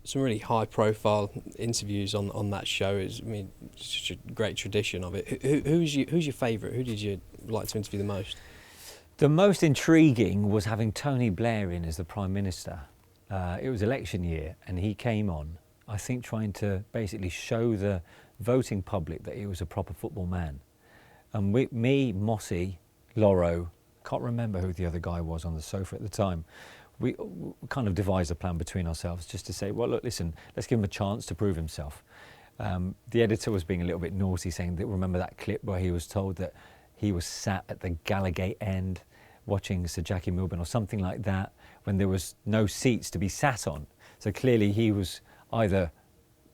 some really high-profile interviews on that show. It's, I mean, it's such a great tradition of it. Who's your favourite? Who did you like to interview the most? The most intriguing was having Tony Blair in as the Prime Minister. It was election year, and he came on, I think, trying to basically show the voting public that he was a proper football man. And me, Mossy, Loro, can't remember who the other guy was on the sofa at the time, we kind of devised a plan between ourselves just to say, well, look, listen, let's give him a chance to prove himself. The editor was being a little bit naughty, saying that, remember that clip where he was told that he was sat at the Gallagate end watching Sir Jackie Milburn or something like that, when there was no seats to be sat on. So clearly he was either,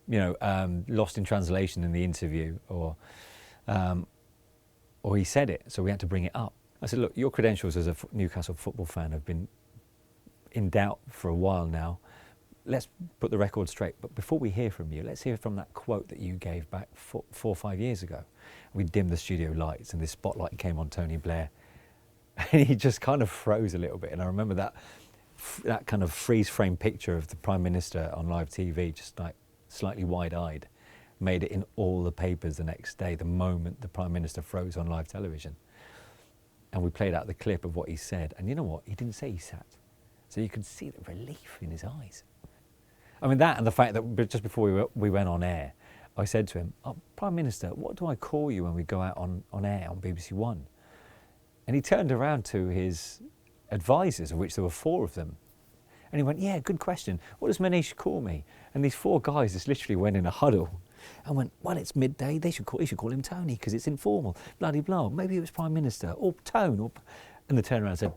lost in translation in the interview, or he said it, so we had to bring it up. I said, look, your credentials as a Newcastle football fan have been in doubt for a while now. Let's put the record straight. But before we hear from you, let's hear from that quote that you gave back 4 or 5 years ago. We dimmed the studio lights and this spotlight came on Tony Blair. And he just kind of froze a little bit. And I remember that kind of freeze frame picture of the Prime Minister on live TV, just like slightly wide-eyed, made it in all the papers the next day, the moment the Prime Minister froze on live television. And we played out the clip of what he said. And you know what? He didn't say he sat. So you could see the relief in his eyes. I mean, that and the fact that just before we went on air, I said to him, oh, Prime Minister, what do I call you when we go out on air on BBC One? And he turned around to his advisors, of which there were 4 of them. And he went, yeah, good question. What does Manish call me? And these 4 guys just literally went in a huddle and went, well, it's midday. They should call him Tony because it's informal. Bloody blah. Maybe it was Prime Minister or Tone. And they turned around and said,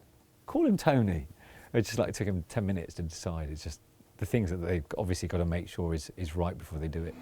call him Tony. It just like took him 10 minutes to decide. It's just the things that they've obviously got to make sure is right before they do it.